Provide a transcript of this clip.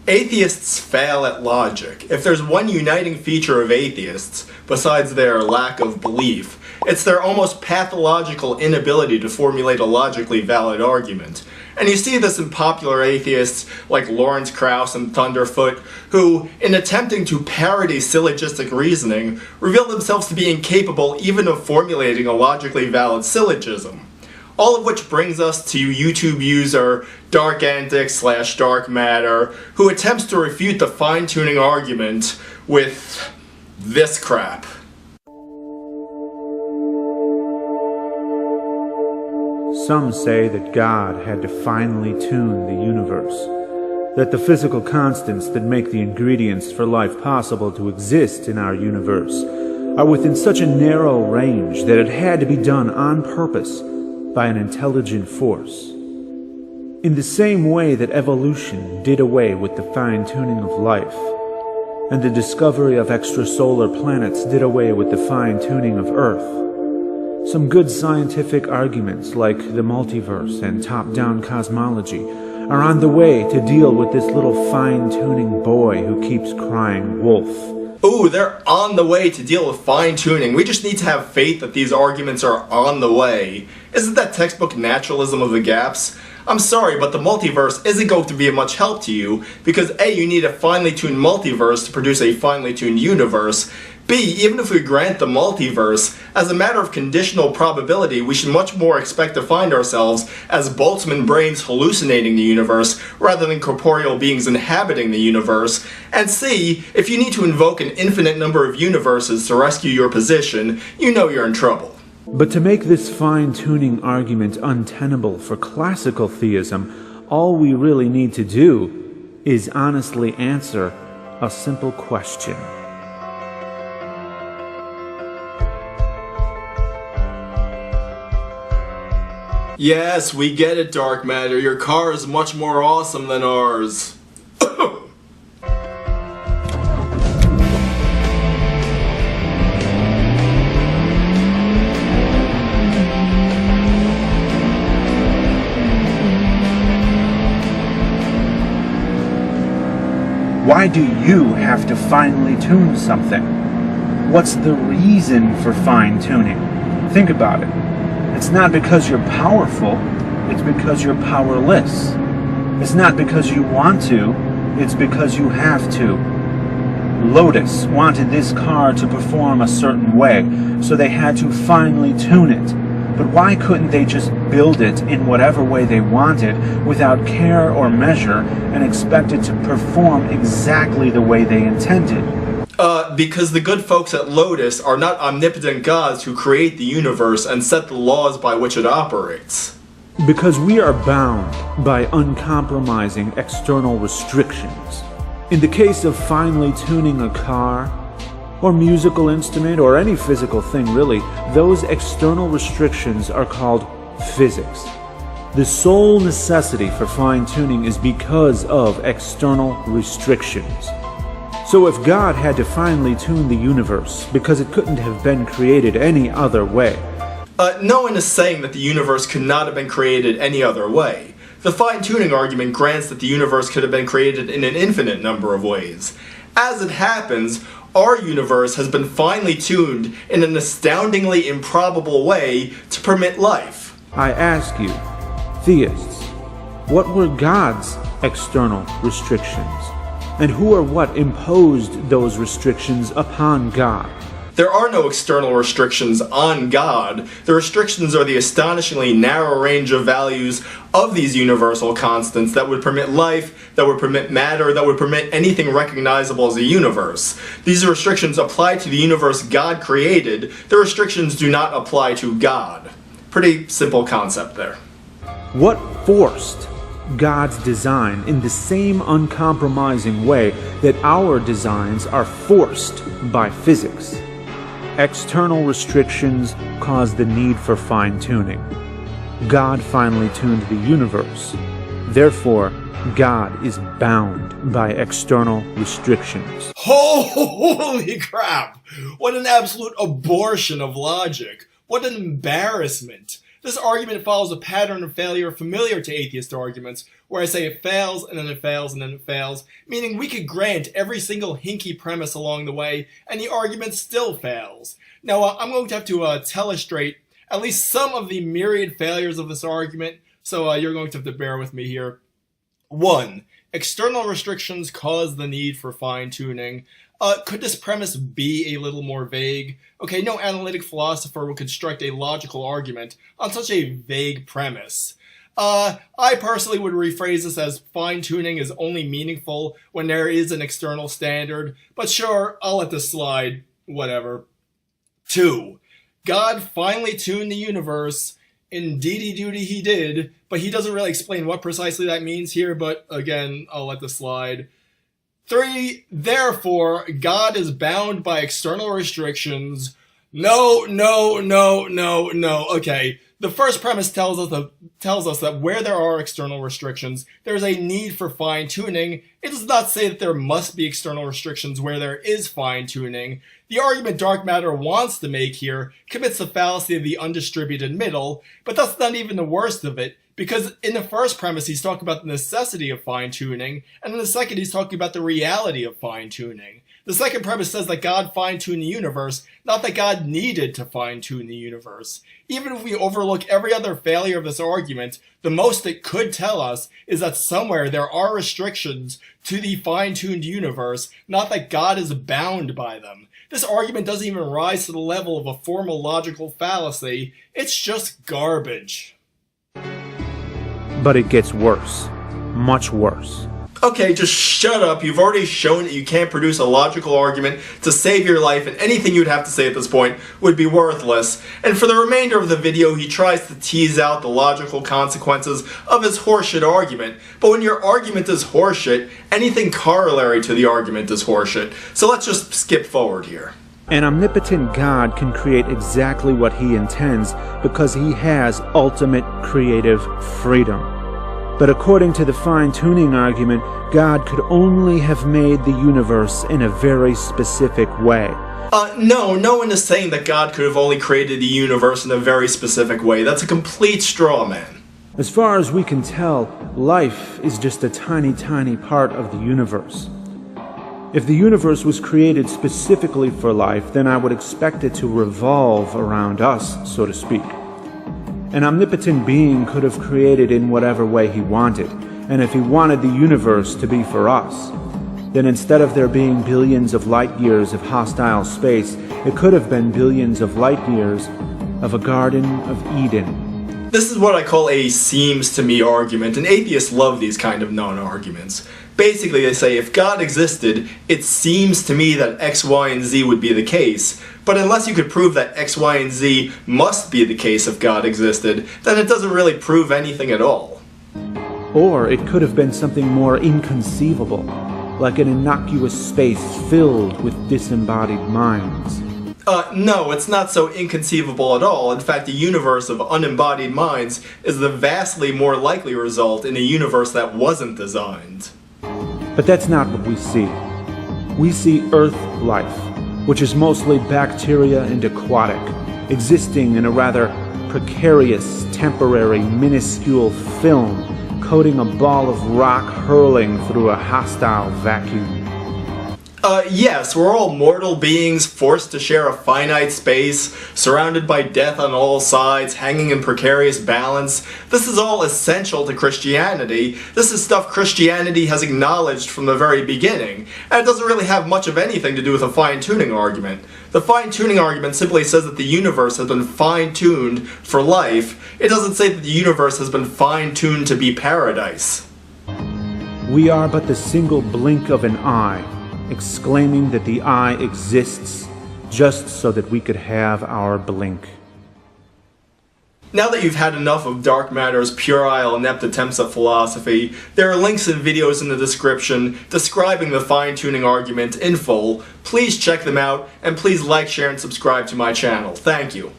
Atheists fail at logic. If there's one uniting feature of atheists, besides their lack of belief, it's their almost pathological inability to formulate a logically valid argument. And you see this in popular atheists like Lawrence Krauss and Thunderfoot, who, in attempting to parody syllogistic reasoning, reveal themselves to be incapable even of formulating a logically valid syllogism. All of which brings us to YouTube user DarkMatter2525 who attempts to refute the fine-tuning argument with this crap. Some say that God had to finely tune the universe, that the physical constants that make the ingredients for life possible to exist in our universe are within such a narrow range that it had to be done on purpose by an intelligent force. In the same way that evolution did away with the fine-tuning of life, and the discovery of extrasolar planets did away with the fine-tuning of Earth, some good scientific arguments like the multiverse and top-down cosmology are on the way to deal with this little fine-tuning boy who keeps crying wolf. Ooh, they're on the way to deal with fine-tuning. We just need to have faith that these arguments are on the way. Isn't that textbook naturalism of the gaps? I'm sorry, but the multiverse isn't going to be of much help to you, because A, you need a finely tuned multiverse to produce a finely tuned universe. B, even if we grant the multiverse, as a matter of conditional probability, we should much more expect to find ourselves as Boltzmann brains hallucinating the universe, rather than corporeal beings inhabiting the universe. And C, if you need to invoke an infinite number of universes to rescue your position, you know you're in trouble. But to make this fine-tuning argument untenable for classical theism, all we really need to do is honestly answer a simple question. Yes, we get it, Dark Matter. Your car is much more awesome than ours. Why do you have to finely tune something? What's the reason for fine-tuning? Think about it. It's not because you're powerful, it's because you're powerless. It's not because you want to, it's because you have to. Lotus wanted this car to perform a certain way, so they had to finely tune it. But why couldn't they just build it in whatever way they wanted without care or measure and expect it to perform exactly the way they intended? Because the good folks at Lotus are not omnipotent gods who create the universe and set the laws by which it operates. Because we are bound by uncompromising external restrictions. In the case of finely tuning a car, or musical instrument, or any physical thing really, those external restrictions are called physics. The sole necessity for fine-tuning is because of external restrictions. So if God had to finely tune the universe because it couldn't have been created any other way. No one is saying that the universe could not have been created any other way. The fine-tuning argument grants that the universe could have been created in an infinite number of ways. As it happens, our universe has been finely tuned in an astoundingly improbable way to permit life. I ask you, theists, what were God's external restrictions? And who or what imposed those restrictions upon God? There are no external restrictions on God. The restrictions are the astonishingly narrow range of values of these universal constants that would permit life, that would permit matter, that would permit anything recognizable as a universe. These restrictions apply to the universe God created. The restrictions do not apply to God. Pretty simple concept there. What forced God's design in the same uncompromising way that our designs are forced by physics? External restrictions cause the need for fine-tuning. God finely tuned the universe. Therefore, God is bound by external restrictions. Holy crap! What an absolute abortion of logic. What an embarrassment. This argument follows a pattern of failure familiar to atheist arguments, where I say it fails, and then it fails, and then it fails, meaning we could grant every single hinky premise along the way, and the argument still fails. Now, I'm going to have to telestrate at least some of the myriad failures of this argument, so you're going to have to bear with me here. 1. External restrictions cause the need for fine-tuning. Could this premise be a little more vague? Okay, no analytic philosopher would construct a logical argument on such a vague premise. I personally would rephrase this as fine-tuning is only meaningful when there is an external standard, but sure, I'll let this slide, whatever. 2. God finally tuned the universe. Indeedy-doody he did, but he doesn't really explain what precisely that means here, but again, I'll let this slide. 3. Therefore, God is bound by external restrictions. No. Okay, the first premise tells us that where there are external restrictions, there is a need for fine-tuning. It does not say that there must be external restrictions where there is fine-tuning. The argument dark matter wants to make here commits the fallacy of the undistributed middle, but that's not even the worst of it, because in the first premise he's talking about the necessity of fine-tuning, and in the second he's talking about the reality of fine-tuning. The second premise says that God fine-tuned the universe, not that God needed to fine-tune the universe. Even if we overlook every other failure of this argument, the most it could tell us is that somewhere there are restrictions to the fine-tuned universe, not that God is bound by them. This argument doesn't even rise to the level of a formal logical fallacy. It's just garbage. But it gets worse. Much worse. Okay, just shut up. You've already shown that you can't produce a logical argument to save your life, and anything you'd have to say at this point would be worthless. And for the remainder of the video, he tries to tease out the logical consequences of his horseshit argument. But when your argument is horseshit, anything corollary to the argument is horseshit. So let's just skip forward here. An omnipotent God can create exactly what he intends because he has ultimate creative freedom. But according to the fine-tuning argument, God could only have made the universe in a very specific way. No one is saying that God could have only created the universe in a very specific way. That's a complete straw man. As far as we can tell, life is just a tiny part of the universe. If the universe was created specifically for life, then I would expect it to revolve around us, so to speak. An omnipotent being could have created in whatever way he wanted, and if he wanted the universe to be for us, then instead of there being billions of light years of hostile space, it could have been billions of light years of a Garden of Eden. This is what I call a seems to me argument, and atheists love these kind of non-arguments. Basically, they say, if God existed, it seems to me that X, Y, and Z would be the case. But unless you could prove that X, Y, and Z must be the case if God existed, then it doesn't really prove anything at all. Or it could have been something more inconceivable, like an innocuous space filled with disembodied minds. No, it's not so inconceivable at all. In fact, a universe of unembodied minds is the vastly more likely result in a universe that wasn't designed. But that's not what we see. We see Earth life, which is mostly bacteria and aquatic, existing in a rather precarious, temporary, minuscule film, coating a ball of rock hurling through a hostile vacuum. Yes, we're all mortal beings forced to share a finite space, surrounded by death on all sides, hanging in precarious balance. This is all essential to Christianity. This is stuff Christianity has acknowledged from the very beginning, and it doesn't really have much of anything to do with a fine-tuning argument. The fine-tuning argument simply says that the universe has been fine-tuned for life. It doesn't say that the universe has been fine-tuned to be paradise. We are but the single blink of an eye, exclaiming that the eye exists just so that we could have our blink. Now that you've had enough of Dark Matter's puerile, inept attempts at philosophy, there are links and videos in the description describing the fine-tuning argument in full. Please check them out, and please like, share, and subscribe to my channel. Thank you.